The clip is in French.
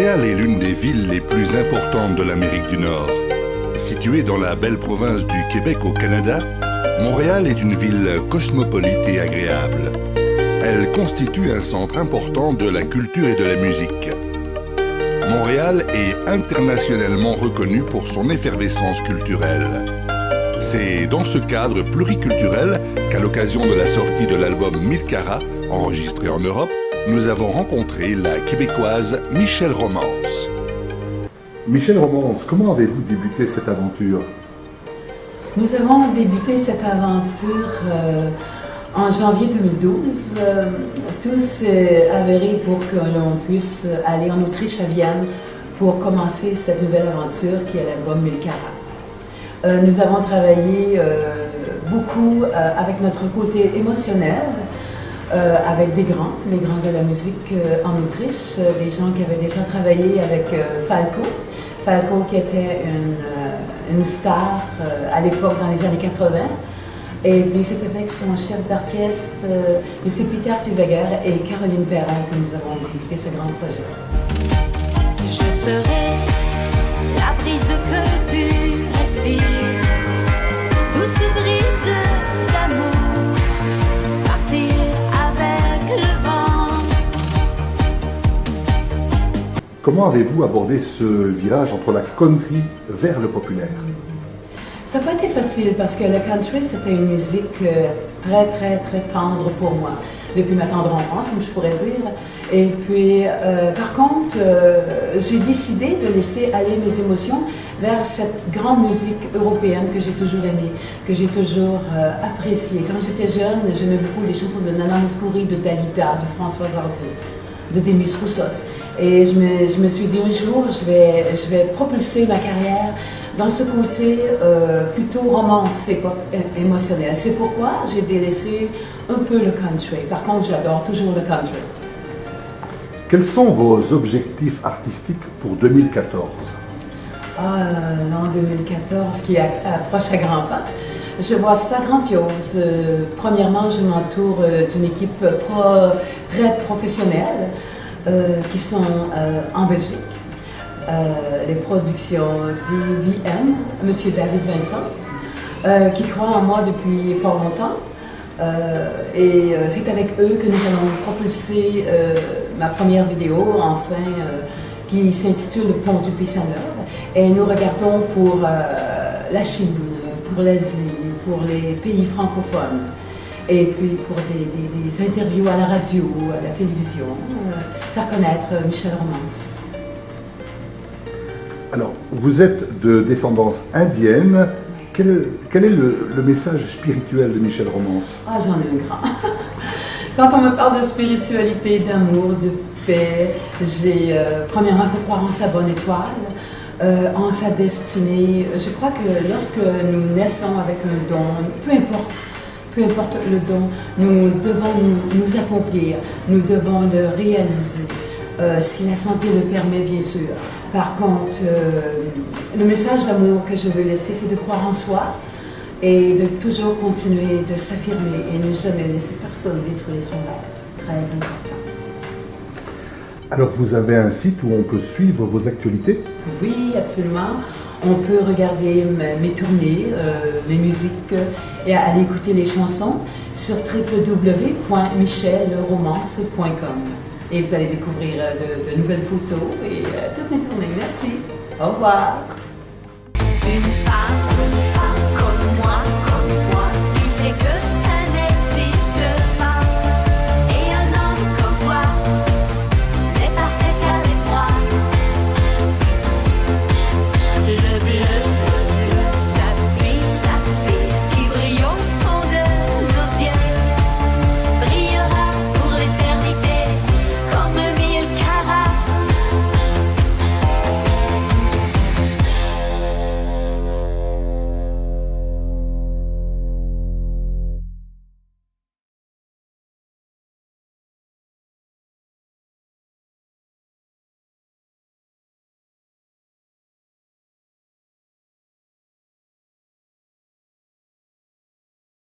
Montréal est l'une des villes les plus importantes de l'Amérique du Nord. Située dans la belle province du Québec au Canada, Montréal est une ville cosmopolite et agréable. Elle constitue un centre important de la culture et de la musique. Montréal est internationalement reconnu pour son effervescence culturelle. C'est dans ce cadre pluriculturel qu'à l'occasion de la sortie de l'album Mille Carats, enregistré en Europe, nous avons rencontré la Québécoise Michèle Romance. Michèle Romance, comment avez-vous débuté cette aventure? Nous avons débuté cette aventure en janvier 2012. Tout s'est avéré pour que l'on puisse aller en Autriche à Vienne pour commencer cette nouvelle aventure qui est l'album Mille Carats. Nous avons travaillé beaucoup avec notre côté émotionnel, avec les grands de la musique en Autriche, des gens qui avaient déjà travaillé avec Falco qui était une star à l'époque dans les années 80. Et puis c'est avec son chef d'orchestre, M. Peter Fivegger et Caroline Perrin que nous avons débuté ce grand projet. Je serai la brise que tu respires, douce brise d'amour, partir avec le vent. Comment avez-vous abordé ce virage entre la country vers le populaire? Ça n'a pas été facile parce que le country, c'était une musique très tendre pour moi, depuis ma tendre enfance, comme je pourrais dire. Et puis, par contre, j'ai décidé de laisser aller mes émotions vers cette grande musique européenne que j'ai toujours aimée, que j'ai toujours appréciée. Quand j'étais jeune, j'aimais beaucoup les chansons de Nana Mouskouri, de Dalida, de Françoise Hardy, de Demis Roussos. Et je me suis dit un jour, je vais propulser ma carrière dans ce côté plutôt romance et pop émotionnel. C'est pourquoi j'ai délaissé un peu le country. Par contre, j'adore toujours le country. Quels sont vos objectifs artistiques pour 2014? L'an 2014 qui approche à grands pas. Je vois ça grandiose. Premièrement, je m'entoure d'une équipe très professionnelle qui sont en Belgique. Les productions DVM, M. David Vincent, qui croit en moi depuis fort longtemps. Et c'est avec eux que nous allons propulser ma première vidéo, enfin, qui s'intitule Le Pont du Puy-Saint-Laurent. Et nous regardons pour la Chine, pour l'Asie, pour les pays francophones. Et puis pour des interviews à la radio, à la télévision, faire connaître Michèle Romance. Alors, vous êtes de descendance indienne. Quel est le message spirituel de Michèle Romance? J'en ai un grand. Quand on me parle de spiritualité, d'amour, de paix, premièrement, il faut croire en sa bonne étoile, en sa destinée. Je crois que lorsque nous naissons avec un don, peu importe le don, nous devons nous accomplir, nous devons le réaliser, si la santé le permet, bien sûr. Par contre, le message d'amour que je veux laisser, c'est de croire en soi et de toujours continuer de s'affirmer et ne jamais laisser personne détruire son rêve. Très important. Alors, vous avez un site où on peut suivre vos actualités? Oui, absolument. On peut regarder mes tournées, mes musiques et aller écouter les chansons sur www.michelromance.com. Et vous allez découvrir de nouvelles photos et toutes mes tournées. Merci. Au revoir. Une femme